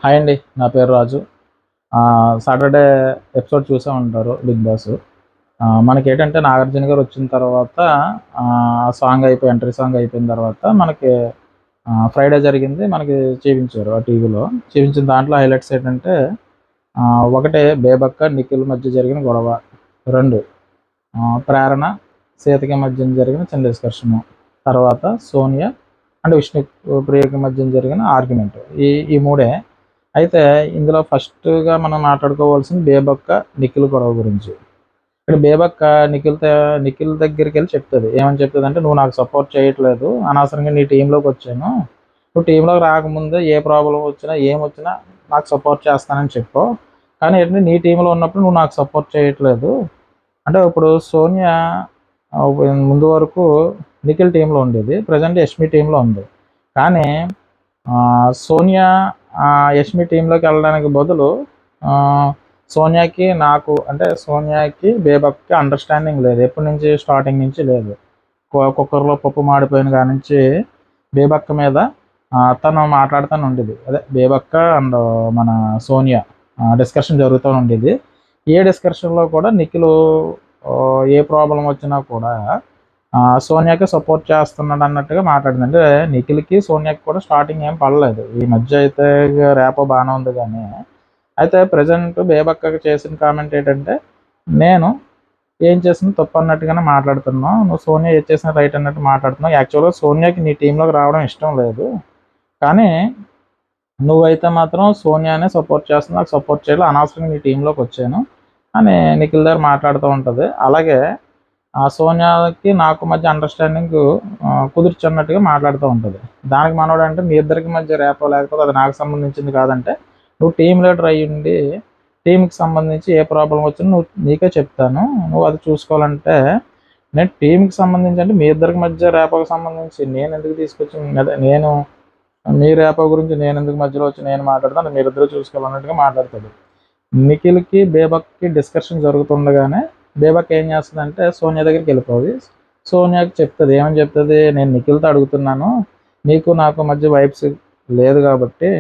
Hi అండి. నా పేరు రాజు. సాటర్డే ఎపిసోడ్ చూసే ఉంటారు 'బిగ్ బాస్'. మనకేంటంటే 'నాగార్జున' గారు వచ్చిన తర్వాత సాంగ్ అయిపోయి ఎంట్రీ సాంగ్ అయిపోయిన తర్వాత మనకి ఫ్రైడే జరిగింది మనకి చూపించారు ఆ టీవీలో. చూపించిన దాంట్లో హైలైట్స్ ఏంటంటే ఒకటి బేబక్క, నిఖిల్ మధ్య జరిగిన గొడవ. 2 ప్రేరణ, సీతకి మధ్యన జరిగిన చిన్న డిస్కషను. తర్వాత సోనియా అండ్ విష్ణుప్రియకి మధ్యన జరిగిన ఆర్గ్యుమెంట్. ఈ మూడే. అయితే ఇందులో ఫస్ట్‌గా మనం మాట్లాడుకోవాల్సింది బేబక్క, నిఖిల్ గొడవ గురించి. ఇక్కడ బేబక్క నిఖిల్ దగ్గరికెళ్ళి చెప్తది. ఏమని చెప్తదంటే, "నువ్వు నాకు సపోర్ట్ చేయట్లేదు. అనవసరంగా నీ టీమ్‌లోకొచ్చాను. నువ్వు టీమ్‌లోకి రాకముందే ఏ ప్రాబ్లమ్ వచ్చినా, ఏమొచ్చినా నాకు సపోర్ట్ చేస్తానని చెప్పావు. కానీ ఏంటంటే నీ టీమ్‌లో ఉన్నప్పుడు నువ్వు నాకు సపోర్ట్ చేయట్లేదు." అంటే ఇప్పుడు సోనియా ముందు వరకు నిఖిల్ టీమ్‌లో ఉండేది. ప్రెజెంట్ యష్మి టీమ్‌లో ఉంది. కానీ సోనియా యష్మి టీంలోకి వెళ్ళడానికి బదులు సోనియాకి అంటే సోనియాకి బేబక్కి అండర్స్టాండింగ్ లేదు. ఎప్పటి నుంచి స్టార్టింగ్ నుంచి లేదు. కుక్కర్లో పప్పు మాడిపోయిన కాడి నుంచి బేబక్క మీద తను మాట్లాడుతూనే ఉండేది. అదే బేబక్క అండ్ మన సోనియా డిస్కషన్ జరుగుతూ ఉండేది. ఏ డిస్కషన్లో కూడా నిఖిల్ ఏ ప్రాబ్లం వచ్చినా కూడా సోనియాకి సపోర్ట్ చేస్తున్నాడు అన్నట్టుగా మాట్లాడింది. అంటే నిఖిల్‌కి, సోనియాకి కూడా స్టార్టింగ్ ఏం పడలేదు. ఈ మధ్య అయితే ర్యాపో బాగానే ఉంది కానీ, అయితే ప్రెజెంట్ బేబక్కకి చేసిన కామెంట్ ఏంటంటే, నేను ఏం చేసినా తప్పు అన్నట్టుగానే మాట్లాడుతున్నావు. నువ్వు సోనియా ఏది చేసినా రైట్ అన్నట్టు మాట్లాడుతున్నావు. యాక్చువల్‌గా సోనియాకి నీ టీంలోకి రావడం ఇష్టం లేదు. కానీ నువ్వైతే మాత్రం సోనియానే సపోర్ట్ చేస్తున్నావు. నాకు సపోర్ట్ చేయాలి. అనవసరంగా నీ టీంలోకి వచ్చాను అని నిఖిల్ దగ్గర మాట్లాడుతూ ఉంటుంది. అలాగే సోనియాకి నాకు మధ్య అండర్స్టాండింగ్ కుదుర్చున్నట్టుగా మాట్లాడుతూ ఉంటుంది. దానికి మనోడంటే మీ ఇద్దరికి మధ్య రేపో లేకపోతే అది నాకు సంబంధించింది కాదంటే, నువ్వు టీమ్ లీడర్ అయ్యుండి టీంకి సంబంధించి ఏ ప్రాబ్లం వచ్చినా నీకే చెప్తాను. నువ్వు అది చూసుకోవాలంటే నేను టీంకి సంబంధించి అంటే మీ ఇద్దరికి మధ్య రేపోకి సంబంధించి నేను ఎందుకు తీసుకొచ్చి నేను మీ రేపో గురించి నేను ఎందుకు మధ్యలో వచ్చి నేను మాట్లాడతాను, మీరిద్దరూ చూసుకోవాలన్నట్టుగా మాట్లాడతాడు. నిఖిల్‌కి, బేబక్‌కి డిస్కషన్ జరుగుతుండగానే బేబక్ ఏం చేస్తుందంటే సోనియా దగ్గరికి వెళ్ళిపోయి సోనియాకి చెప్తుంది. ఏమని చెప్తుంది, నేను నిఖిల్తో అడుగుతున్నాను, నీకు నాకు మధ్య వైబ్స్ లేదు కాబట్టి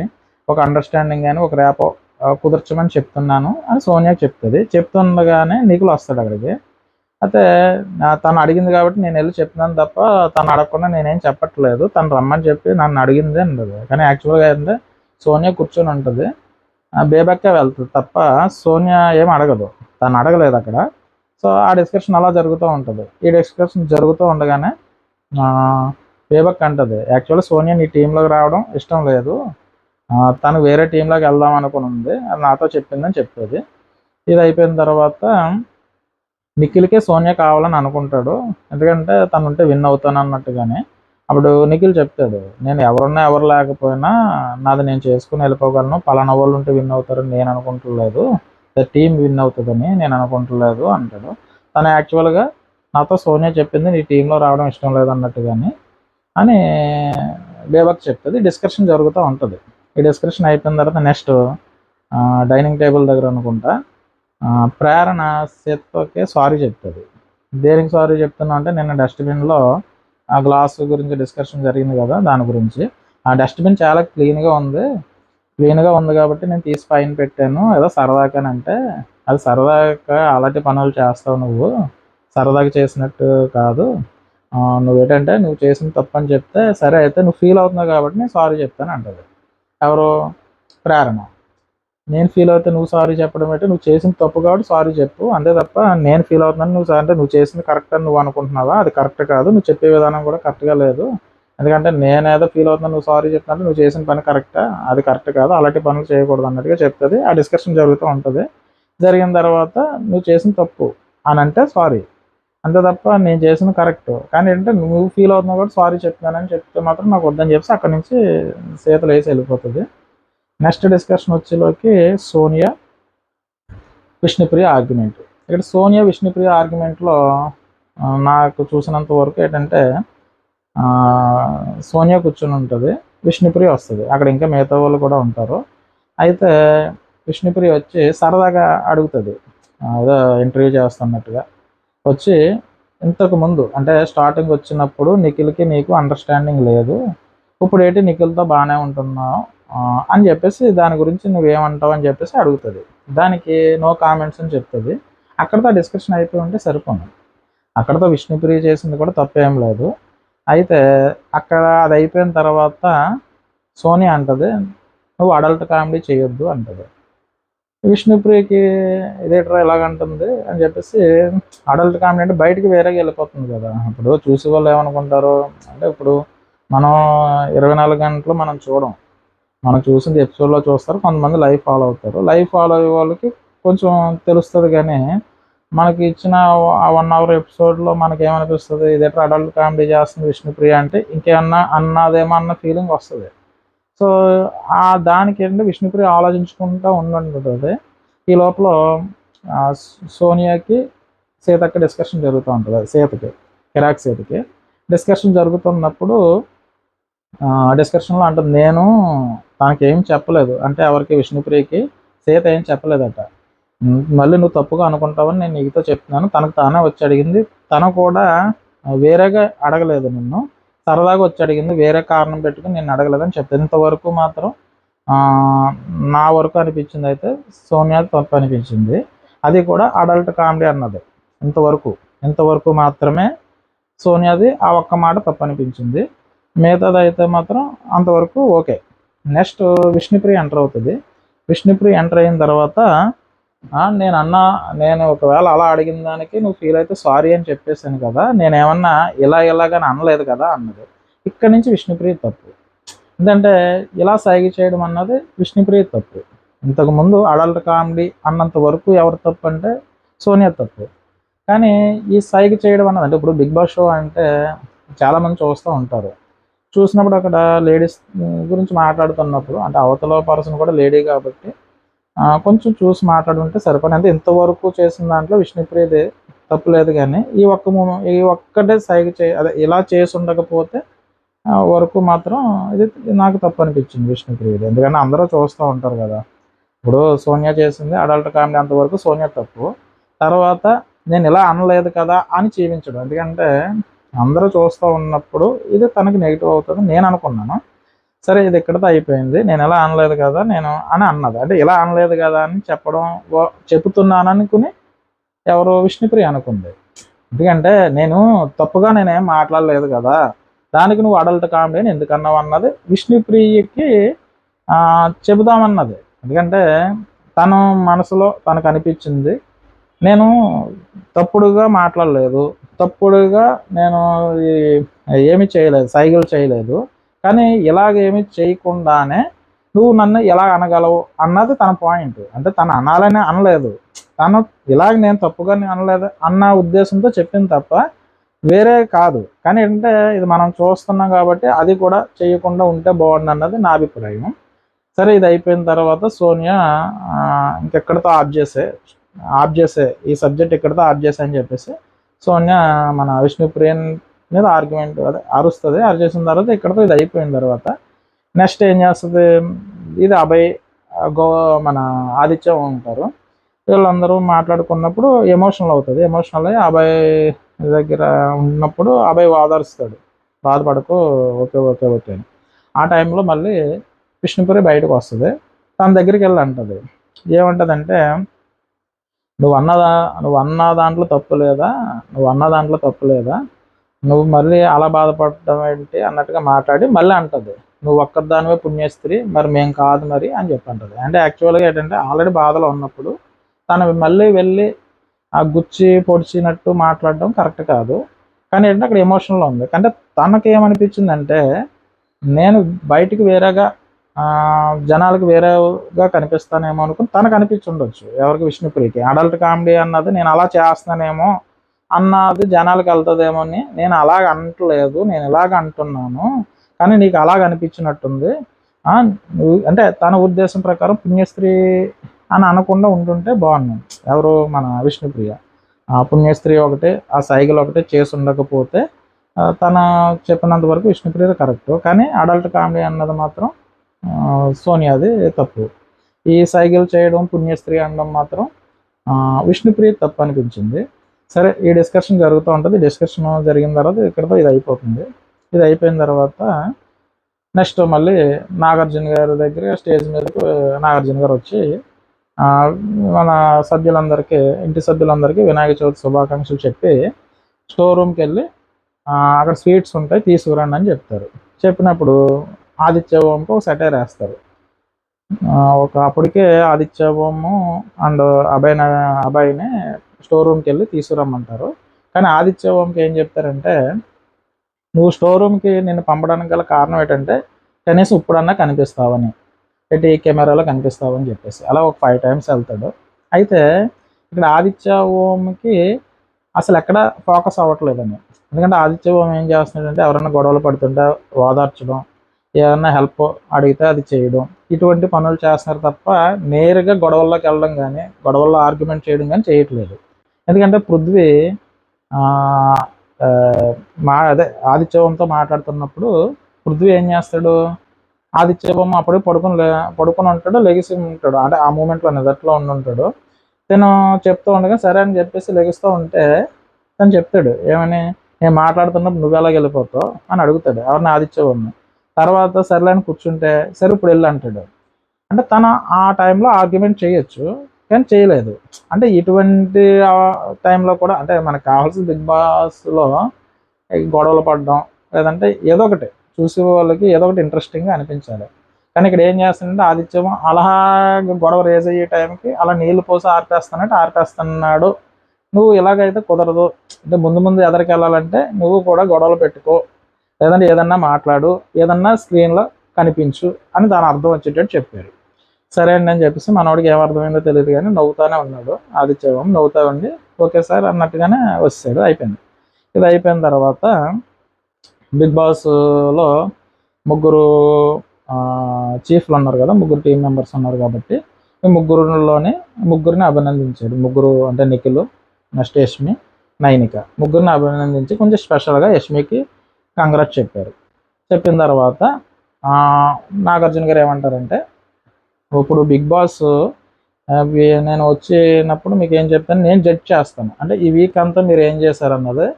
ఒక అండర్స్టాండింగ్ కానీ ఒక రేపో కుదర్చమని చెప్తున్నాను అని సోనియాకి చెప్తుంది. చెప్తుండగానే నిఖిల్ వస్తాడు అక్కడికి. అయితే తను అడిగింది కాబట్టి నేను వెళ్ళి చెప్తున్నాను తప్ప తను అడగకుండా నేనేం చెప్పట్లేదు. తను రమ్మని చెప్పి నన్ను అడిగింది అన్నది. కానీ యాక్చువల్గా ఏంటంటే సోనియా కూర్చొని ఉంటుంది. బేబక్కే వెళ్తుంది తప్ప సోనియా ఏం అడగదు. తను అడగలేదు అక్కడ. సో ఆ డిస్కషన్ అలా జరుగుతూ ఉంటుంది. ఈ డిస్కషన్ జరుగుతూ ఉండగానే బేబక్ అంటది, యాక్చువల్గా సోనియా నీ టీంలోకి రావడం ఇష్టం లేదు. తను వేరే టీంలోకి వెళ్దాం అనుకుని ఉంది. అది నాతో చెప్పిందని చెప్తుంది. ఇది అయిపోయిన తర్వాత నిఖిల్‌కే సోనియా కావాలని అనుకుంటాడు. ఎందుకంటే తను ఉంటే విన్ అవుతాను అన్నట్టుగానే. అప్పుడు నిఖిల్ చెప్తాడు, నేను ఎవరున్నా ఎవరు లేకపోయినా నాది నేను చేసుకుని వెళ్ళిపోగలను. పలానా వాళ్ళు ఉంటే విన్ అవుతారని నేను అనుకుంటలేదు. టీం విన్ అవుతుందని నేను అనుకుంటలేదు అంటాడు. తను యాక్చువల్గా నాతో సోనియా చెప్పింది నీ టీంలో రావడం ఇష్టం లేదన్నట్టుగాని అని బేబక్ చెప్తుంది. డిస్కషన్ జరుగుతూ ఉంటుంది. ఈ డిస్కషన్ అయిపోయిన తర్వాత నెక్స్ట్ డైనింగ్ టేబుల్ దగ్గర అనుకుంటా ప్రేరణ సీతకి సారీ చెప్తుంది. దేనికి సారీ చెప్తున్నా అంటే నిన్న డస్ట్బిన్లో ఆ గ్లాస్ గురించి డిస్కషన్ జరిగింది కదా, దాని గురించి. ఆ డస్ట్బిన్ చాలా క్లీన్గా ఉంది కాబట్టి నేను తీసి పైన పెట్టాను, ఏదో సరదాకానంటే అది సరదాగా అలాంటి పనులు చేస్తావు నువ్వు, సరదాగా చేసినట్టు కాదు. నువ్వేంటంటే నువ్వు చేసిన తప్పు అని చెప్తే సరే అయితే నువ్వు ఫీల్ అవుతున్నావు కాబట్టి నేను సారీ చెప్తాను అంటది. ఎవరు, ప్రేరణ. నేను ఫీల్ అవుతే నువ్వు సారీ చెప్పడం ఏంటి, నువ్వు చేసిన తప్పు కాబట్టి సారీ చెప్పు, అంతే తప్ప నేను ఫీల్ అవుతున్నాను నువ్వు చేసింది కరెక్ట్ అని నువ్వు అనుకుంటున్నావా, అది కరెక్ట్ కాదు, నువ్వు చెప్పే విధానం కూడా కరెక్ట్గా లేదు. ఎందుకంటే నేనేదో ఫీల్ అవుతున్నాను నువ్వు సారీ చెప్తున్నట్టు నువ్వు చేసిన పని కరెక్టా, అది కరెక్ట్ కాదు, అలాంటి పనులు చేయకూడదు అన్నట్టుగా చెప్తుంది. ఆ డిస్కషన్ జరుగుతూ ఉంటుంది. జరిగిన తర్వాత నువ్వు చేసిన తప్పు అని అంటే సారీ, అంతే తప్ప నేను చేసిన కరెక్ట్ కానీ ఏంటంటే నువ్వు ఫీల్ అవుతున్నావు కాబట్టి సారీ చెప్తున్నానని చెప్తే మాత్రం నాకు వద్దని చెప్పి అక్కడి నుంచి చేతులు వేసి వెళ్ళిపోతుంది. నెక్స్ట్ డిస్కషన్ వచ్చేలోకి సోనియా, విష్ణుప్రియ ఆర్గ్యుమెంట్. ఇక్కడ సోనియా, విష్ణుప్రియ ఆర్గ్యుమెంట్లో నాకు చూసినంత వరకు ఏంటంటే సోనియా కూర్చొని ఉంటుంది, విష్ణుప్రియ వస్తుంది. అక్కడ ఇంకా మిగతా వాళ్ళు కూడా ఉంటారు. అయితే విష్ణుప్రియ వచ్చి సరదాగా అడుగుతుంది, ఏదో ఇంటర్వ్యూ చేస్తున్నట్టుగా వచ్చి, ఇంతకు ముందు అంటే స్టార్టింగ్ వచ్చినప్పుడు నిఖిల్‌కి నీకు అండర్స్టాండింగ్ లేదు, ఇప్పుడు ఏంటి నిఖిల్‌తో బాగానే ఉంటున్నావు అని చెప్పేసి దాని గురించి నువ్వేమంటావు అని చెప్పేసి అడుగుతుంది. దానికి నో కామెంట్స్ అని చెప్తుంది. అక్కడితో డిస్కషన్ అయిపోయి ఉంటే సరిపోను. అక్కడితో విష్ణుప్రియ చేసింది కూడా తప్పేం లేదు. అయితే అక్కడ అది అయిపోయిన తర్వాత సోనియా అంటది, నువ్వు అడల్ట్ కామెడీ చేయొద్దు అంటది. విష్ణుప్రియకి ఇదేట్రా ఇలాగంటుంది అని చెప్పేసి, అడల్ట్ కామెడీ అంటే బయటికి వేరేగా వెళ్ళిపోతుంది కదా. ఇప్పుడు చూసే వాళ్ళు ఏమనుకుంటారు అంటే, ఇప్పుడు మనం 24 గంటలు మనం చూడం. మనం చూసింది ఎపిసోడ్లో చూస్తారు, కొంతమంది లైవ్ ఫాలో అవుతారు. లైవ్ ఫాలో అయ్యే వాళ్ళకి కొంచెం తెలుస్తుంది. కానీ మనకి ఇచ్చిన ఆ 1 అవర్ ఎపిసోడ్లో మనకి ఏమనిపిస్తుంది, ఇదేట్రా అడల్ట్ కామెడీ చేస్తుంది విష్ణుప్రియ అంటే ఇంకేమన్నా అన్నదేమో అన్న ఫీలింగ్ వస్తుంది. సో దానికి ఏంటంటే విష్ణుప్రియ ఆలోచించుకుంటూ ఉండుంటుంది. ఈ లోపల సోనియాకి సీతకి డిస్కషన్ జరుగుతూ ఉంటుంది. కిరాక్ సీతకి డిస్కషన్ జరుగుతున్నప్పుడు డిస్కషన్లో అంటుంది, నేను తనకి ఏం చెప్పలేదు అంటే ఎవరికి విష్ణుప్రియకి సీత ఏం చెప్పలేదట. మళ్ళీ నువ్వు తప్పుగా అనుకుంటావని నేను నీతో చెప్తున్నాను. తనకు తానే వచ్చి అడిగింది. తను కూడా వేరేగా అడగలేదు, నిన్ను సరదాగా వచ్చి అడిగింది, వేరే కారణం పెట్టుకుని నేను అడగలేదని చెప్తాను. ఇంతవరకు మాత్రం నా వరకు అనిపించింది అయితే సోనియా తప్పు అనిపించింది. అది కూడా అడల్ట్ కామెడీ అన్నది ఇంతవరకు మాత్రమే సోనియాది ఆ ఒక్క మాట తప్పు అనిపించింది. మిగతాది అయితే మాత్రం అంతవరకు ఓకే. నెక్స్ట్ విష్ణుప్రియ ఎంటర్ అవుతుంది. విష్ణుప్రియ ఎంటర్ అయిన తర్వాత నేను ఒకవేళ అలా అడిగిన దానికి నువ్వు ఫీల్ అయితే సారీ అని చెప్పేసాను కదా, నేనేమన్నా ఇలాగని అనలేదు కదా అన్నది. ఇక్కడి నుంచి విష్ణుప్రియ తప్పు. ఎందుకంటే ఇలా సైగ చేయడం అన్నది విష్ణుప్రియ తప్పు. ఇంతకుముందు అడల్ట్ కామెడీ అన్నంత వరకు ఎవరు తప్పు అంటే సోనియా తప్పు. కానీ ఈ సైగ చేయడం అన్నది అంటే ఇప్పుడు బిగ్ బాస్ షో అంటే చాలామంది చూస్తూ ఉంటారు. చూసినప్పుడు అక్కడ లేడీస్ గురించి మాట్లాడుతున్నప్పుడు అంటే అవతల పర్సన్ కూడా లేడీ కాబట్టి కొంచెం చూసి మాట్లాడుంటే సరిపడి. అంటే ఇంతవరకు చేసిన దాంట్లో విష్ణుప్రియది తప్పు లేదు. కానీ ఈ ఒక్కటే సైగ అదే ఇలా చేసి ఉండకపోతే వరకు మాత్రం ఇది నాకు తప్పు అనిపించింది విష్ణుప్రియది. ఎందుకంటే అందరూ చూస్తూ ఉంటారు కదా. ఇప్పుడు సోనియా చేసింది అడల్ట్ కామెడీ అంతవరకు సోనియా తప్పు. తర్వాత నేను ఇలా అనలేదు కదా అని చూపించడం, ఎందుకంటే అందరూ చూస్తూ ఉన్నప్పుడు ఇది తనకి నెగిటివ్ అవుతుంది నేను అనుకున్నాను. సరే ఇది ఇక్కడితో అయిపోయింది, నేను ఎలా అనలేదు కదా నేను అని అన్నది. అంటే ఇలా అనలేదు కదా అని చెప్తున్నాను అనుకుని ఎవరో విష్ణుప్రియ అనుకుంది. ఎందుకంటే నేనేం మాట్లాడలేదు కదా, దానికి నువ్వు అడల్ట్ కామెడీ అని ఎందుకు అన్నావు అన్నది విష్ణుప్రియకి చెబుదామన్నది. ఎందుకంటే తను మనసులో తనకు అనిపించింది, నేను తప్పుడుగా మాట్లాడలేదు, తప్పుడుగా నేను ఏమి చేయలేదు, సైగలు చేయలేదు. కానీ ఇలాగేమి చేయకుండానే నువ్వు నన్ను ఎలా అనగలవు అన్నది తన పాయింట్. అంటే తను అనాలని అనలేదు, తను ఇలాగ నేను తప్పుగా అనలేదు అన్న ఉద్దేశంతో చెప్పింది తప్ప వేరే కాదు. కానీ ఏంటంటే ఇది మనం చూస్తున్నాం కాబట్టి అది కూడా చేయకుండా ఉంటే బాగుంది అన్నది నా అభిప్రాయం. సరే ఇది అయిపోయిన తర్వాత సోనియా ఇంకెక్కడితో ఆఫ్ చేసే ఈ సబ్జెక్ట్ ఇక్కడితో ఆఫ్ చేసే అని చెప్పేసి సోనియా మన విష్ణుప్రియన్ మీద ఆర్గ్యుమెంట్ అరుస్తుంది. చేసిన తర్వాత ఇక్కడితో ఇది అయిపోయిన తర్వాత నెక్స్ట్ ఏం చేస్తుంది, ఇది అభయ్ మన ఆదిత్య ఉంటారు, వీళ్ళందరూ మాట్లాడుకున్నప్పుడు ఎమోషనల్ అవుతుంది. ఎమోషనల్ అయ్యి అభయ్ దగ్గర ఉన్నప్పుడు అభయ్ వాదరుస్తాడు, బాధపడకు, ఓకే ఓకే ఓకే అని. ఆ టైంలో మళ్ళీ విష్ణుప్రియ బయటకు వస్తుంది. తన దగ్గరికి వెళ్ళి అంటుంది, ఏమంటుందంటే నువ్వు అన్న దాంట్లో తప్పు లేదా, నువ్వు మళ్ళీ అలా బాధపడటం ఏంటి అన్నట్టుగా మాట్లాడి మళ్ళీ అంటుంది, నువ్వు ఒక్కదానివే పుణ్యస్త్రీ, మరి మేం కాదు మరి అని చెప్పి అంటుంది. అంటే యాక్చువల్గా ఏంటంటే ఆల్రెడీ బాధలో ఉన్నప్పుడు తను మళ్ళీ వెళ్ళి ఆ గుచ్చి పొడిచినట్టు మాట్లాడడం కరెక్ట్ కాదు. కానీ ఏంటంటే అక్కడ ఎమోషనల్లో ఉంది. అంటే తనకి ఏమనిపించిందంటే నేను బయటికి వేరేగా జనాలకు వేరేగా కనిపిస్తానేమో అనుకుని తనకు అనిపించి ఉండొచ్చు, ఎవరికి విష్ణుప్రియకి అడల్ట్ కామెడీ అన్నది నేను అలా చేస్తానేమో అన్నది జనాలకు వెళ్తుందేమో అని. నేను అలాగ అనట్లేదు, నేను ఇలాగ అంటున్నాను, కానీ నీకు అలాగ అనిపించినట్టుంది. అంటే తన ఉద్దేశం ప్రకారం పుణ్యస్త్రీ అని అనకుండా ఉంటుంటే బాగున్నాను. ఎవరు మన విష్ణుప్రియ పుణ్యస్త్రీ ఒకటే, ఆ సైకిల్ ఒకటే చేసి ఉండకపోతే తన చెప్పినంత వరకు విష్ణుప్రియ కరెక్ట్. కానీ అడల్ట్ కామెడీ అన్నది మాత్రం సోనియాది తప్పు. ఈ సైకిల్ చేయడం పుణ్యస్త్రీ అనడం మాత్రం విష్ణుప్రియ తప్పు అనిపించింది. సరే ఈ డిస్కషన్ జరుగుతూ ఉంటుంది. డిస్కషన్ జరిగిన తర్వాత ఇక్కడతో ఇది అయిపోతుంది. ఇది అయిపోయిన తర్వాత నెక్స్ట్ మళ్ళీ నాగార్జున గారి దగ్గర స్టేజ్ మీదకి నాగార్జున గారు వచ్చి మన సభ్యులందరికీ, ఇంటి సభ్యులందరికీ వినాయక చవితి శుభాకాంక్షలు చెప్పి స్టోర్ రూమ్కి వెళ్ళి అక్కడ స్వీట్స్ ఉంటాయి తీసుకురండి అని చెప్తారు. చెప్పినప్పుడు ఆదిత్య ఓంకి ఒక సెటైర్ వేస్తారు. అప్పటికే ఆదిత్య ఓము అండ్ అభయ్ని స్టోర్ రూమ్కి వెళ్ళి తీసుకురమ్మంటారు. కానీ ఆదిత్య ఓంకి ఏం చెప్తారంటే, నువ్వు స్టోర్ రూమ్కి నిన్ను పంపడానికి గల కారణం ఏంటంటే కనీసం ఇప్పుడన్నా కనిపిస్తావని, పెట్టి కెమెరాలో కనిపిస్తావని చెప్పేసి అలా ఒక 5 times వెళ్తాడు. అయితే ఇక్కడ ఆదిత్య ఓంకి అసలు ఎక్కడ ఫోకస్ అవ్వట్లేదని. ఎందుకంటే ఆదిత్య ఓం ఏం చేస్తున్నాడంటే ఎవరైనా గొడవలు పడుతుంటే ఓదార్చడం, ఏదన్నా హెల్ప్ అడిగితే అది చేయడం, ఇటువంటి పనులు చేస్తున్నారు తప్ప నేరుగా గొడవల్లోకి వెళ్ళడం కానీ, గొడవల్లో ఆర్గ్యుమెంట్ చేయడం కానీ చేయట్లేదు. ఎందుకంటే పృథ్వీ అదే ఆదిత్య ఓంతో మాట్లాడుతున్నప్పుడు పృథ్వీ ఏం చేస్తాడు, ఆదిత్య ఓం అప్పుడే పడుకుని ఉంటాడు, లెగిసి ఉంటాడు. అంటే ఆ మూమెంట్లో నిజట్లో ఉండుంటాడు. తను చెప్తూ ఉండగా సరే అని చెప్పేసి లెగిస్తూ ఉంటే తను చెప్తాడు ఏమని, నేను మాట్లాడుతున్నప్పుడు నువ్వు ఎలాగ వెళ్ళిపోతావు అని అడుగుతాడు ఎవరిని, ఆదిత్య ఓంని. తర్వాత సరేలే అని కూర్చుంటే సరే ఇప్పుడు వెళ్ళి అంటాడు. అంటే తన ఆ టైంలో ఆర్గ్యుమెంట్ చేయొచ్చు కానీ చేయలేదు. అంటే ఇటువంటి టైంలో కూడా అంటే మనకు కావాల్సిన బిగ్ బాస్లో గొడవలు పడడం లేదంటే ఏదో ఒకటి చూసే వాళ్ళకి ఏదో ఒకటి ఇంట్రెస్టింగ్గా అనిపించాలి. కానీ ఇక్కడ ఏం చేస్తుందంటే ఆదిత్యం అలా గొడవ రేజ్ అయ్యే టైంకి అలా నీళ్లు పోసి ఆర్పేస్తున్నాడు. నువ్వు ఇలాగైతే కుదరదు, అంటే ముందు ముందు ఎదరికి వెళ్ళాలంటే నువ్వు కూడా గొడవలు పెట్టుకో, లేదంటే ఏదన్నా మాట్లాడు, ఏదన్నా స్క్రీన్లో కనిపించు అని దాని అర్థం వచ్చేటట్టు చెప్పారు. సరే అండి అని చెప్పేసి మనవాడికి ఏమర్థమైందో తెలియదు కానీ నవ్వుతానే ఉన్నాడు. ఆదిత్యం నవ్వుతా ఉండి ఓకే సార్ అన్నట్టుగానే వచ్చాడు. అయిపోయింది. ఇది అయిపోయిన తర్వాత బిగ్ బాస్లో ముగ్గురు చీఫ్లు ఉన్నారు కదా, ముగ్గురు టీం మెంబర్స్ ఉన్నారు కాబట్టి ఈ ముగ్గురిని అభినందించాడు. ముగ్గురు అంటే నిఖిల్, నెక్స్ట్ యష్మి, నైనిక, ముగ్గురిని అభినందించి కొంచెం స్పెషల్గా యష్మికి కంగ్రాట్స్ చెప్పారు. చెప్పిన తర్వాత నాగార్జున గారు ఏమంటారంటే, ఇప్పుడు బిగ్ బాస్ నేను వచ్చినప్పుడు మీకు ఏం చెప్తాను, నేను జడ్జ్ చేస్తాను. అంటే ఈ వీక్ అంతా మీరు ఏం చేశారు అన్నది,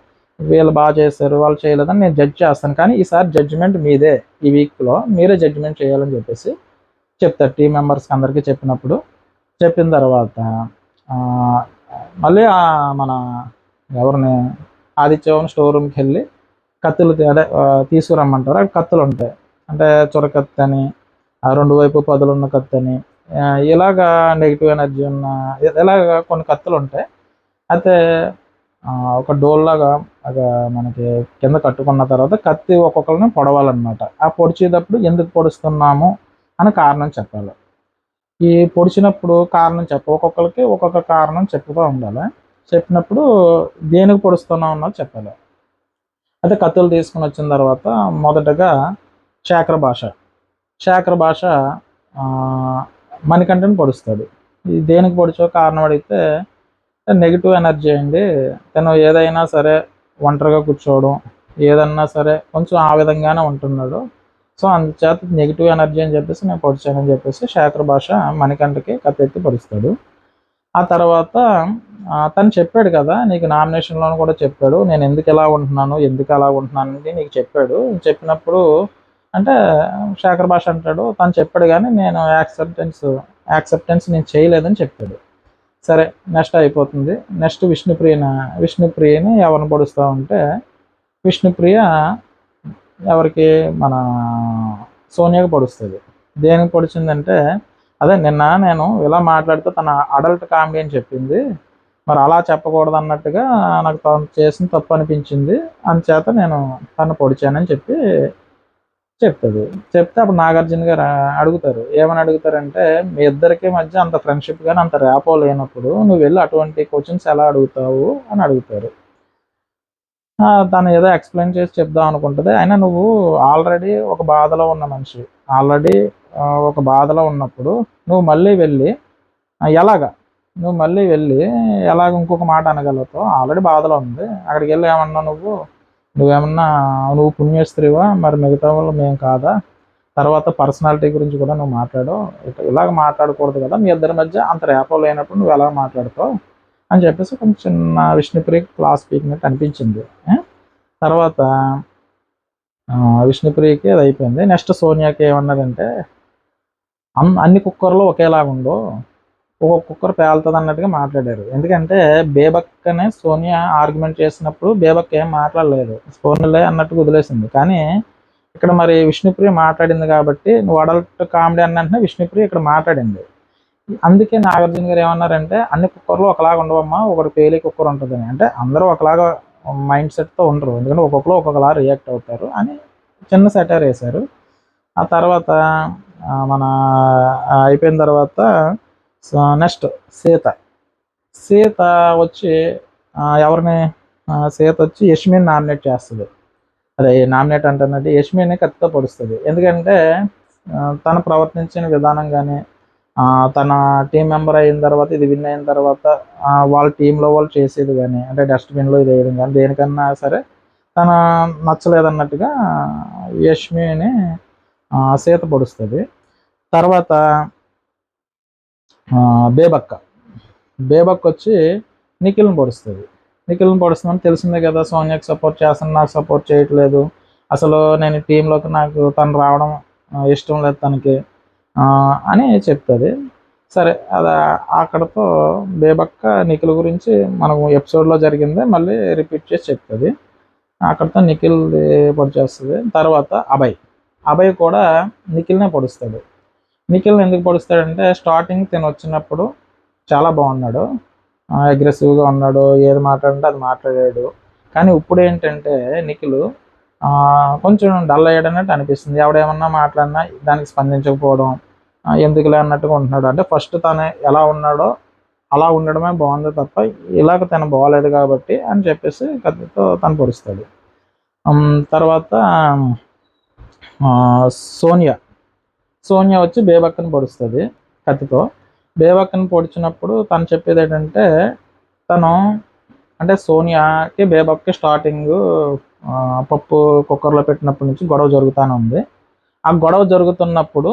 వీళ్ళు బాగా చేశారు వాళ్ళు చేయలేదని నేను జడ్జ్ చేస్తాను, కానీ ఈసారి జడ్జిమెంట్ మీదే, ఈ వీక్లో మీరే జడ్జిమెంట్ చేయాలని చెప్పేసి చెప్తారు టీం మెంబర్స్కి అందరికీ. చెప్పిన తర్వాత మళ్ళీ మన ఎవరిని ఆదిత్యం స్టోర్ రూమ్కి వెళ్ళి కత్తులు అదే తీసుకురమ్మంటారు. అక్కడ కత్తులు ఉంటాయి, అంటే చొరకత్తి అని, 2 వైపు పదులున్న కత్తి అని, ఇలాగా నెగిటివ్ ఎనర్జీ ఉన్న ఇలాగా కొన్ని కత్తులు ఉంటాయి. అయితే ఒక డోల్లాగా మనకి కింద కట్టుకున్న తర్వాత కత్తి ఒక్కొక్కరిని పొడవాలన్నమాట. ఆ పొడిచేటప్పుడు ఎందుకు పొడుస్తున్నాము అని కారణం చెప్పాలి. ఈ పొడిచినప్పుడు కారణం ఒక్కొక్కరికి ఒక్కొక్క కారణం చెప్తూ ఉండాలి. చెప్పినప్పుడు దేనికి పొడుస్తున్నాం అన్నది చెప్పాలి. అయితే కత్తులు తీసుకుని వచ్చిన తర్వాత మొదటగా శేఖర్ భాష మణికంఠని పొడుస్తాడు. ఇది దేనికి పొడిచో కారణం అడిగితే నెగిటివ్ ఎనర్జీ అండి, తను ఏదైనా సరే ఒంటరిగా కూర్చోవడం, ఏదన్నా సరే కొంచెం ఆ విధంగానే ఉంటున్నాడు, సో అందుచేత నెగిటివ్ ఎనర్జీ అని చెప్పేసి నేను పొడిచానని చెప్పేసి శేఖర్ భాష మణికంఠకి కత్తెత్తి పొడుస్తాడు. ఆ తర్వాత తను చెప్పాడు కదా, నీకు నామినేషన్లో కూడా చెప్పాడు నేను ఎందుకు అలా ఉంటున్నాను అనేది నీకు చెప్పాడు. చెప్పినప్పుడు అంటే శేఖర్ భాష అంటాడు, తను చెప్పాడు కానీ నేను యాక్సెప్టెన్స్ నేను చేయలేదని చెప్పాడు. సరే నెక్స్ట్ అయిపోతుంది. నెక్స్ట్ విష్ణుప్రియని ఎవరిని పొడుస్తూ ఉంటే విష్ణుప్రియ ఎవరికి మన సోనియాకి పొడుస్తుంది. దేనికి పొడిచిందంటే, అదే నిన్న నేను ఇలా మాట్లాడితే తన అడల్ట్ కామెడీ అని చెప్పింది, మరి అలా చెప్పకూడదు అన్నట్టుగా నాకు తను చేసిన తప్పు అనిపించింది, అందుచేత నేను తను పొడిచానని చెప్తుంది. చెప్తే అప్పుడు నాగార్జున గారు అడుగుతారు, ఏమని అడుగుతారంటే, మీ ఇద్దరికి మధ్య అంత ఫ్రెండ్షిప్ కానీ అంత ర్యాపో లేనప్పుడు నువ్వు వెళ్ళి అటువంటి క్వశ్చన్స్ ఎలా అడుగుతావు అని అడుగుతారు. తను ఏదో ఎక్స్ప్లెయిన్ చేసి చెప్దాం అనుకుంటుంది. అయినా నువ్వు ఆల్రెడీ ఒక బాధలో ఉన్న మనిషి, ఆల్రెడీ ఒక బాధలో ఉన్నప్పుడు నువ్వు మళ్ళీ వెళ్ళి ఎలాగ ఇంకొక మాట అనగలుగుతావు? ఆల్రెడీ బాధలో ఉంది, అక్కడికి వెళ్ళి ఏమన్నా నువ్వు పుణ్యస్త్రీవా, మరి మిగతా వాళ్ళు మేము కాదా, తర్వాత పర్సనాలిటీ గురించి కూడా నువ్వు మాట్లాడవు, ఇలాగ మాట్లాడకూడదు కదా, మీ ఇద్దరి మధ్య అంత రేపో లేనప్పుడు నువ్వు ఎలా మాట్లాడతావు అని చెప్పేసి కొంచెం చిన్న విష్ణుప్రియ క్లాస్ పీకినట్టు అనిపించింది. తర్వాత విష్ణుప్రియకి అది అయిపోయింది. నెక్స్ట్ సోనియాకి ఏమన్నారంటే అన్ని కుక్కర్లు ఒకేలాగా ఉండవు, ఒక్కొక్క కుక్కర్ పేలుతుంది అన్నట్టుగా మాట్లాడారు. ఎందుకంటే బేబక్కనే సోనియా ఆర్గ్యుమెంట్ చేసినప్పుడు బేబక్క ఏం మాట్లాడలేదు, ఫోన్లే అన్నట్టుగా వదిలేసింది. కానీ ఇక్కడ మరి విష్ణుప్రియ మాట్లాడింది కాబట్టి నువ్వు అడల్ట్ కామెడీ అన్నంటే విష్ణుప్రియ ఇక్కడ మాట్లాడింది. అందుకే నాగార్జున గారు ఏమన్నారంటే అన్ని కుక్కర్లు ఒకలాగా ఉండవమ్మా, ఒకటి పేలి కుక్కర్ ఉంటుందని. అంటే అందరూ ఒకలాగా మైండ్ సెట్తో ఉండరు, ఎందుకంటే ఒక్కొక్కరు ఒక్కొక్కలా రియాక్ట్ అవుతారు అని చిన్న సెటైర్ వేశారు. ఆ తర్వాత మన అయిపోయిన తర్వాత నెక్స్ట్ సీత సీత వచ్చి ఎవరిని సీత వచ్చి యష్మిని నామినేట్ చేస్తుంది. అదే నామినేట్ అంటున్నట్టు యష్మిని కత్తితో పొడుస్తుంది. ఎందుకంటే తను ప్రవర్తించిన విధానం కానీ తన టీం మెంబర్ అయిన తర్వాత, ఇది విన్ అయిన తర్వాత వాళ్ళ టీంలో వాళ్ళు చేసేది కానీ, అంటే డస్ట్బిన్లో ఇది వేయడం కానీ దేనికన్నా సరే తన నచ్చలేదన్నట్టుగా యష్మిని సీత పొడుస్తుంది. తర్వాత బేబక్క వచ్చి నిఖిల్ని పొడుస్తుంది. పొడుస్తుందని తెలిసిందే కదా, సోనియాకి సపోర్ట్ చేస్తాను, నాకు సపోర్ట్ చేయట్లేదు, అసలు నేను టీంలోకి నాకు తను రావడం ఇష్టం లేదు తనకి అని చెప్తుంది. సరే అది అక్కడతో బేబక్క నిఖిల్ గురించి మనకు ఎపిసోడ్లో జరిగిందే మళ్ళీ రిపీట్ చేసి చెప్తుంది. అక్కడతో నిఖిల్ పొడి చేస్తుంది. తర్వాత అభయ్ కూడా నిఖిల్నే పొడుస్తాడు. నిఖిల్ని ఎందుకు పొడుస్తాడంటే స్టార్టింగ్ తిని వచ్చినప్పుడు చాలా బాగున్నాడు, అగ్రెసివ్గా ఉన్నాడు, ఏది మాట్లాడంటే అది మాట్లాడాడు. కానీ ఇప్పుడు ఏంటంటే నిఖిల్ కొంచెం డల్ అయ్యాడన్నట్టు అనిపిస్తుంది. ఎవడేమన్నా మాట్లాడినా దానికి స్పందించకపోవడం, ఎందుకులే అన్నట్టుగా ఉంటున్నాడు. అంటే ఫస్ట్ తను ఎలా ఉన్నాడో అలా ఉండడమే బాగుంది తప్ప ఇలాగ తను బాగలేదు కాబట్టి అని చెప్పేసి కత్తితో తను పొడుస్తాడు. తర్వాత సోనియా వచ్చి బేబక్కని పొడుస్తుంది కత్తితో. బేబక్కని పొడిచినప్పుడు తను చెప్పేది ఏంటంటే తను అంటే సోనియాకి బేబక్కకి స్టార్టింగ్ పప్పు కుక్కర్లో పెట్టినప్పటి నుంచి గొడవ జరుగుతూనే ఉంది. ఆ గొడవ జరుగుతున్నప్పుడు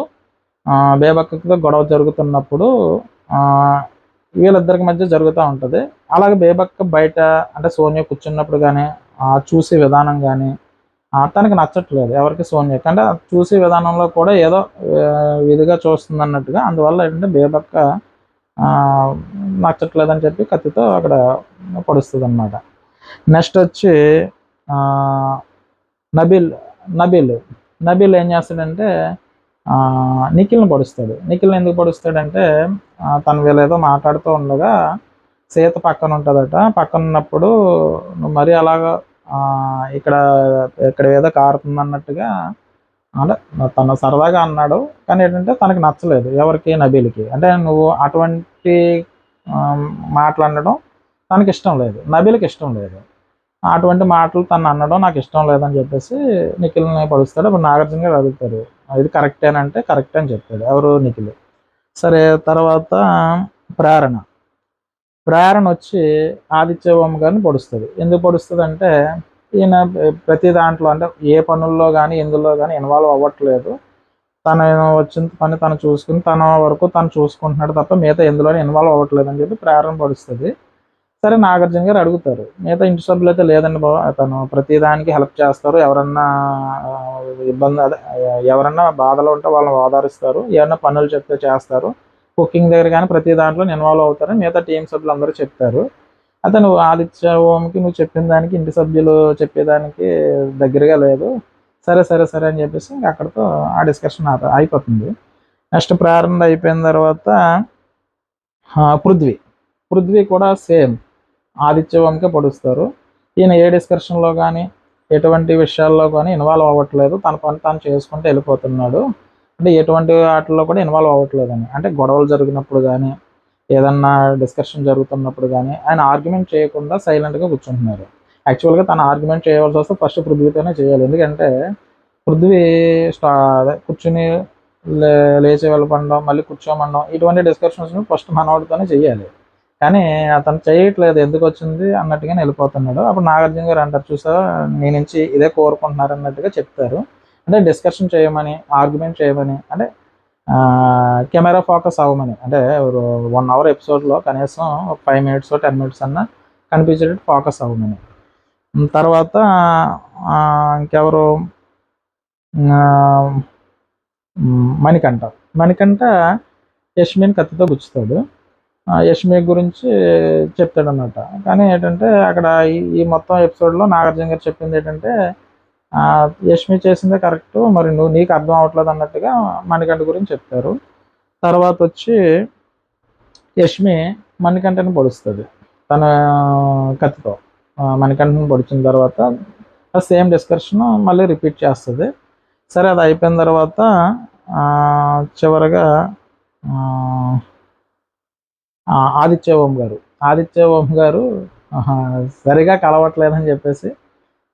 బేబక్కతో గొడవ జరుగుతున్నప్పుడు వీళ్ళిద్దరికి మధ్య జరుగుతూ ఉంటుంది. అలాగే బేబక్క బయట అంటే సోనియా కూర్చున్నప్పుడు కానీ చూసే విధానం కానీ తనకి నచ్చట్లేదు ఎవరికి, సోనియాకి. అంటే చూసే విధానంలో కూడా ఏదో విధిగా చూస్తుంది అన్నట్టుగా, అందువల్ల ఏంటంటే బేబక్క నచ్చట్లేదని చెప్పి కత్తితో అక్కడ పొడుస్తుంది అన్నమాట. నెక్స్ట్ వచ్చి నబీల్ ఏం చేస్తాడంటే నిఖిల్ని పొడుస్తాడు. నిఖిల్ని ఎందుకు పొడుస్తాడంటే తను వీళ్ళేదో మాట్లాడుతూ ఉండగా సీత పక్కన ఉంటుందట. పక్కన ఉన్నప్పుడు నువ్వు మరీ అలాగా ఇక్కడ ఏదో కారుతుంది అన్నట్టుగా అంటే తను సరదాగా అన్నాడు. కానీ ఏంటంటే తనకి నచ్చలేదు, ఎవరికి, నబీల్కి. అంటే నువ్వు అటువంటి మాట్లాడడం తనకి ఇష్టం లేదు, నబీల్కి ఇష్టం లేదు. అటువంటి మాటలు తను అనడం నాకు ఇష్టం లేదని చెప్పేసి నిఖిల్ని పడుస్తాడు. అప్పుడు నాగార్జున గారు అడుగుతారు ఇది కరెక్టేనంటే కరెక్ట్ అని చెప్తాడు ఎవరు, నిఖిల్. సరే తర్వాత ప్రేరణ వచ్చి ఆదిత్య ఓం గారిని పొడుస్తుంది. ఎందుకు పొడుస్తుంది అంటే ఈయన ప్రతి దాంట్లో అంటే ఏ పనుల్లో కానీ ఎందులో కానీ ఇన్వాల్వ్ అవ్వట్లేదు, తను వచ్చిన పని తను చూసుకుని తన వరకు తను చూసుకుంటున్నాడు తప్ప మిగతా ఎందులోనే ఇన్వాల్వ్ అవ్వట్లేదు అని చెప్పి ప్రేరణ పడుస్తుంది. సరే నాగార్జున గారు అడుగుతారు మిగతా ఇంటి సభ్యులు అయితే లేదండి బాబు, తను ప్రతిదానికి హెల్ప్ చేస్తారు, ఎవరన్నా ఇబ్బంది అదే ఎవరన్నా బాధలో ఉంటే వాళ్ళని ఓదారుస్తారు, ఏమన్నా పనులు చెప్తే చేస్తారు, కుకింగ్ దగ్గర కానీ ప్రతి దాంట్లో ఇన్వాల్వ్ అవుతారని మిగతా టీం సభ్యులు అందరూ చెప్తారు. అయితే నువ్వు ఆదిత్య ఓంకి నువ్వు చెప్పిన దానికి ఇంటి సభ్యులు చెప్పేదానికి దగ్గరగా లేదు, సరే సరే సరే అని చెప్పేసి ఇంకా అక్కడితో ఆ డిస్కషన్ అయిపోతుంది. నెక్స్ట్ ప్రారంభం అయిపోయిన తర్వాత పృథ్వీ కూడా సేమ్ ఆదిత్య ఓంకే పొడుస్తారు. ఈయన ఏ డిస్కషన్లో కానీ ఎటువంటి విషయాల్లో కానీ ఇన్వాల్వ్ అవ్వట్లేదు, తన పని తాను చేసుకుంటూ వెళ్ళిపోతున్నాడు. అంటే ఎటువంటి వాటిల్లో కూడా ఇన్వాల్వ్ అవ్వట్లేదని, అంటే గొడవలు జరిగినప్పుడు కానీ ఏదన్నా డిస్కషన్ జరుగుతున్నప్పుడు కానీ ఆయన ఆర్గ్యుమెంట్ చేయకుండా సైలెంట్గా కూర్చుంటున్నారు. యాక్చువల్గా తను ఆర్గ్యుమెంట్ చేయవలసి వస్తే ఫస్ట్ పృథ్వీతోనే చేయాలి, ఎందుకంటే పృథ్వీ కూర్చుని లేచి వెళ్ళపడడం మళ్ళీ కూర్చోమనడం ఇటువంటి డిస్కషన్స్ ఫస్ట్ మనవాడితోనే చేయాలి. కానీ అతను చేయట్లేదు, ఎందుకు వచ్చింది అన్నట్టుగానే వెళ్ళిపోతున్నాడు. అప్పుడు నాగార్జున గారు అంటారు చూసావా నీ నుంచి ఇదే కోరుకుంటున్నారు అన్నట్టుగా చెప్తారు. అంటే డిస్కషన్ చేయమని, ఆర్గ్యుమెంట్ చేయమని, అంటే కెమెరా ఫోకస్ అవ్వమని, అంటే 1 hour ఎపిసోడ్లో కనీసం 5 minutes 10 minutes అన్నా కనిపించేటట్టు ఫోకస్ అవ్వమని. తర్వాత ఇంకెవరు మణికంఠ. మణికంఠ యష్మిని కత్తితో గుచ్చుతాడు. యష్మి గురించి చెప్తాడనమాట. కానీ ఏంటంటే అక్కడ ఈ మొత్తం ఎపిసోడ్లో నాగార్జున గారు చెప్పింది ఏంటంటే, యష్మి చేసిందే కరెక్టు, మరి నీకు అర్థం అవ్వట్లేదు అన్నట్టుగా మణికంఠ గురించి చెప్తారు. తర్వాత వచ్చి యష్మి మణికంఠని పొడుస్తుంది తన కత్తితో. మణికంఠని పొడిచిన తర్వాత సేమ్ డిస్కషన్ మళ్ళీ రిపీట్ చేస్తుంది. సరే అది అయిపోయిన తర్వాత చివరగా ఆదిత్య ఓం గారు సరిగా కలవట్లేదని చెప్పేసి,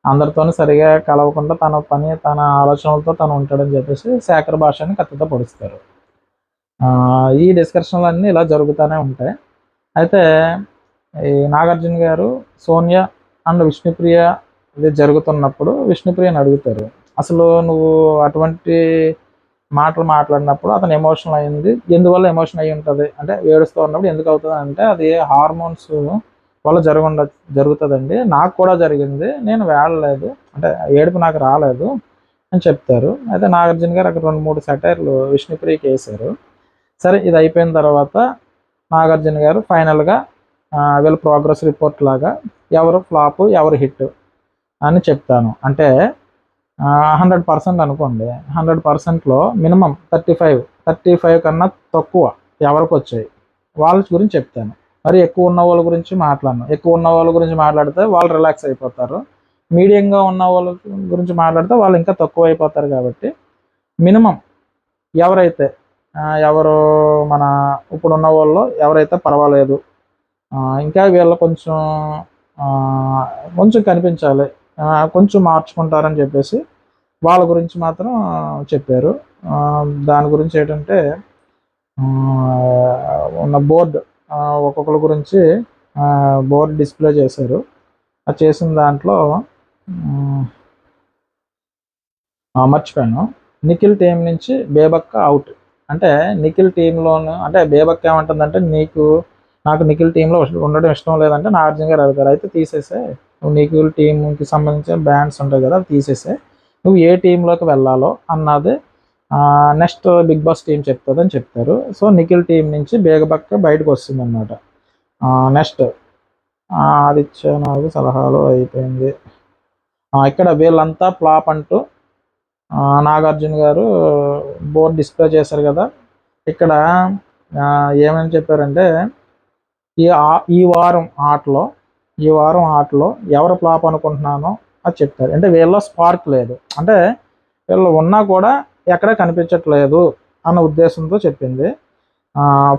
అందరితోనూ సరిగా కలవకుండా తన పని తన ఆలోచనలతో తను ఉంటాడని చెప్పేసి శేఖర్ భాషని కత్తితో పొడుస్తారు. ఈ డిస్కషన్లు అన్నీ ఇలా జరుగుతూనే ఉంటాయి. అయితే ఈ నాగార్జున గారు సోనియా అండ్ విష్ణుప్రియ ఇది జరుగుతున్నప్పుడు విష్ణుప్రియని అడుగుతారు, అసలు నువ్వు అటువంటి మాటలు మాట్లాడినప్పుడు అతను ఎమోషనల్ అయింది, ఎందువల్ల ఎమోషన్ అయ్యి ఉంటుంది అంటే ఏడుస్తూ ఉన్నప్పుడు ఎందుకు అవుతుంది అంటే, అది హార్మోన్స్ వల్ల జరుగుతుందండి, నాకు కూడా జరిగింది, నేను వేడలేదు అంటే ఏడుపు నాకు రాలేదు అని చెప్తారు. అయితే నాగార్జున గారు అక్కడ 2-3 సెటైర్లు విష్ణుప్రియకి వేశారు. సరే ఇది అయిపోయిన తర్వాత నాగార్జున గారు ఫైనల్గా వీళ్ళ ప్రోగ్రెస్ రిపోర్ట్ లాగా ఎవరు ఫ్లాప్ ఎవరు హిట్ అని చెప్తాను. అంటే 100% అనుకోండి, 100%లో మినిమం 35 కన్నా తక్కువ ఎవరికి వచ్చాయి వాళ్ళ గురించి చెప్తాను. మరి ఎక్కువ ఉన్న వాళ్ళ గురించి మాట్లాడను. ఎక్కువ ఉన్న వాళ్ళ గురించి మాట్లాడితే వాళ్ళు రిలాక్స్ అయిపోతారు, మీడియంగా ఉన్న వాళ్ళ గురించి మాట్లాడితే వాళ్ళు ఇంకా తక్కువ అయిపోతారు. కాబట్టి మినిమం ఎవరైతే ఎవరు మన ఇప్పుడున్న వాళ్ళు ఎవరైతే పర్వాలేదు, ఇంకా వీళ్ళు కొంచెం కనిపించాలి, కొంచెం మార్చుకుంటారని చెప్పేసి వాళ్ళ గురించి మాత్రం చెప్పారు. దాని గురించి ఏంటంటే ఉన్న బోర్డు ఒక్కొక్కరి గురించి బోర్డు డిస్ప్లే చేశారు. అది చేసిన దాంట్లో మర్చిపోయాను, నిఖిల్ టీం నుంచి బేబక్క అవుట్. అంటే నిఖిల్ టీంలోను అంటే బేబక్క ఏమంటుందంటే, నాకు నిఖిల్ టీంలో ఉండడం ఇష్టం లేదంటే నాగార్జున గారు అడుగుతారు, అయితే తీసేసే, నువ్వు నిఖిల్ టీంకి సంబంధించిన బ్యాండ్స్ ఉంటాయి కదా, తీసేసే, నువ్వు ఏ టీంలోకి వెళ్ళాలో అన్నది నెక్స్ట్ బిగ్ బాస్ టీం చెప్తుందని చెప్తారు. సో నిఖిల్ టీం నుంచి బేబక్క బయటకు వస్తుంది అనమాట. నెక్స్ట్ ఆదిత్య నాకు సలహాలు అయిపోయింది. ఇక్కడ వీళ్ళంతా ఫ్లాప్ అంటూ నాగార్జున గారు బోర్డు డిస్ప్లే చేశారు కదా, ఇక్కడ ఏమని చెప్పారంటే, ఈ వారం ఆటలో ఎవరు ఫ్లాప్ అనుకుంటున్నానో అది చెప్తారు. అంటే వీళ్ళలో స్పార్క్ లేదు, అంటే వీళ్ళు ఉన్నా కూడా ఎక్కడ కనిపించట్లేదు అన్న ఉద్దేశంతో చెప్పింది.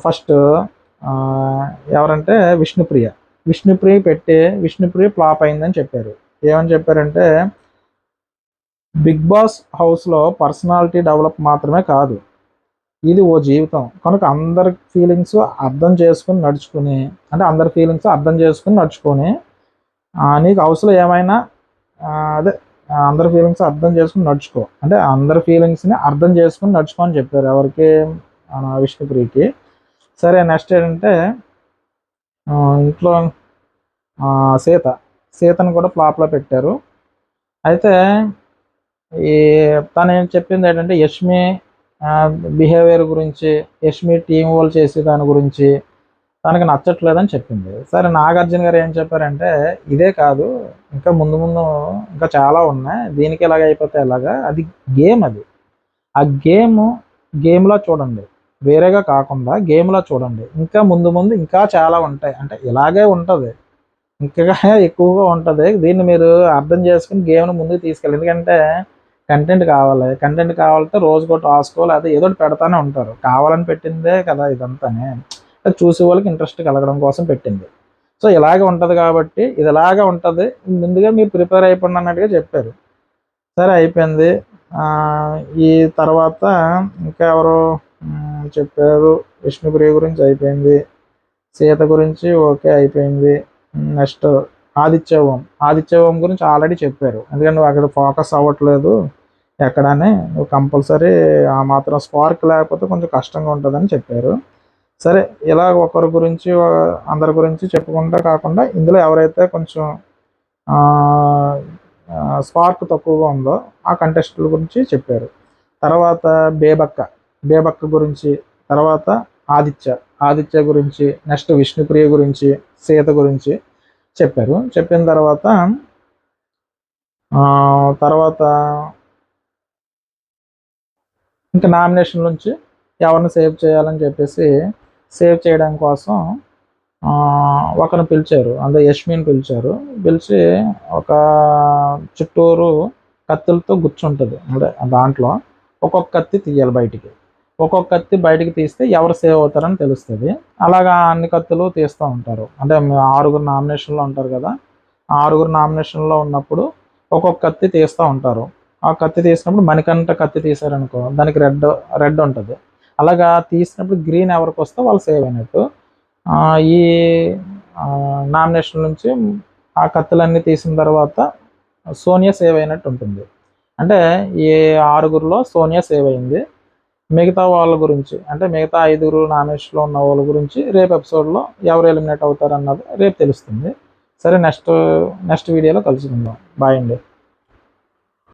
ఫస్ట్ ఎవరంటే విష్ణుప్రియ ఫ్లాప్ అయిందని చెప్పారు. ఏమని చెప్పారంటే, బిగ్ బాస్ హౌస్లో పర్సనాలిటీ డెవలప్ మాత్రమే కాదు, ఇది ఓ జీవితం కనుక అందరి ఫీలింగ్స్ అర్థం చేసుకుని నడుచుకొని నీకు హౌస్లో ఏమైనా అందరి ఫీలింగ్స్ అర్థం చేసుకుని నడుచుకో, అంటే అందరి ఫీలింగ్స్ని అర్థం చేసుకుని నడుచుకో అని చెప్పారు ఎవరికి, విష్ణుప్రియకి. సరే నెక్స్ట్ ఏంటంటే ఇంట్లో సీతను కూడా ఫ్లాప్లో పెట్టారు. అయితే తను ఏం చెప్పింది ఏంటంటే, యష్మి బిహేవియర్ గురించి, యష్మి టీం వాళ్ళు చేసే దాని గురించి తనకు నచ్చట్లేదని చెప్పింది. సరే నాగార్జున గారు ఏం చెప్పారంటే, ఇదే కాదు ఇంకా ముందు ఇంకా చాలా ఉన్నాయి, దీనికి ఎలాగ అయిపోతే ఎలాగా, అది గేమ్, ఆ గేమ్లో చూడండి, వేరేగా కాకుండా గేమ్లో చూడండి, ఇంకా ముందు ఇంకా చాలా ఉంటాయి, అంటే ఇలాగే ఉంటుంది, ఇంకా ఎక్కువగా ఉంటుంది, దీన్ని మీరు అర్థం చేసుకుని గేమ్ను ముందుకు తీసుకెళ్ళి, ఎందుకంటే కంటెంట్ కావాలంటే రోజుకో టాస్కో లేదా ఏదో ఒకటి పెడతానే ఉంటారు, కావాలని పెట్టిందే కదా ఇదంతానే, చూసే వాళ్ళకి ఇంట్రెస్ట్ కలగడం కోసం పెట్టింది. సో ఇలాగే ఉంటుంది కాబట్టి ఇది ఇలాగే ఉంటుంది, ముందుగా మీరు ప్రిపేర్ అయిపోండి అన్నట్టుగా చెప్పారు. సరే అయిపోయింది. ఈ తర్వాత ఇంకా ఎవరు చెప్పారు, విష్ణుప్రియ గురించి అయిపోయింది, సీత గురించి ఓకే అయిపోయింది. నెక్స్ట్ ఆదిత్య ఓం గురించి ఆల్రెడీ చెప్పారు, ఎందుకంటే నువ్వు అక్కడ ఫోకస్ అవ్వట్లేదు ఎక్కడనే, నువ్వు కంపల్సరీ ఆ మాత్రం స్పార్క్ లేకపోతే కొంచెం కష్టంగా ఉంటుందని చెప్పారు. సరే ఇలా ఒకరి గురించి అందరి గురించి చెప్పుకుంటా కాకుండా ఇందులో ఎవరైతే కొంచెం స్పార్క్ తక్కువగా ఉందో ఆ కంటెస్టుల గురించి చెప్పారు. తర్వాత బేబక్క బేబక్క గురించి, తర్వాత ఆదిత్య గురించి, నెక్స్ట్ విష్ణుప్రియ గురించి, సీత గురించి చెప్పారు. చెప్పిన తర్వాత తర్వాత ఇంకా నామినేషన్ నుంచి ఎవరిని సేవ్ చేయాలని చెప్పేసి సేవ్ చేయడం కోసం ఒకరిని పిలిచారు. అంటే యష్మిని పిలిచారు. పిలిచి ఒక చుట్టూరు కత్తులతో గుచ్చుంటుంది. అంటే దాంట్లో ఒక్కొక్క కత్తి తీయాలి బయటికి. ఒక్కొక్క కత్తి బయటికి తీస్తే ఎవరు సేవ్ అవుతారని తెలుస్తుంది. అలాగా అన్ని కత్తులు తీస్తూ ఉంటారు. అంటే 6 నామినేషన్లో ఉంటారు కదా, ఆ 6 నామినేషన్లో ఉన్నప్పుడు ఒక్కొక్క కత్తి తీస్తూ ఉంటారు. ఆ కత్తి తీసినప్పుడు మణికంఠ కత్తి తీశారనుకో దానికి రెడ్ ఉంటుంది. అలాగా తీసినప్పుడు గ్రీన్ ఎవరికి వస్తే వాళ్ళు సేవ్ అయినట్టు. ఈ నామినేషన్ నుంచి ఆ కత్తులన్నీ తీసిన తర్వాత సోనియా సేవ్ అయినట్టు ఉంటుంది. అంటే ఈ 6గురిలో సోనియా సేవ్ అయింది. మిగతా వాళ్ళ గురించి అంటే మిగతా 5 నామినేషన్లో ఉన్న వాళ్ళ గురించి రేపు ఎపిసోడ్లో ఎవరు ఎలిమినేట్ అవుతారు అన్నది రేపు తెలుస్తుంది. సరే, నెక్స్ట్ వీడియోలో కలుసుకుందాం. బాయ్ అండి.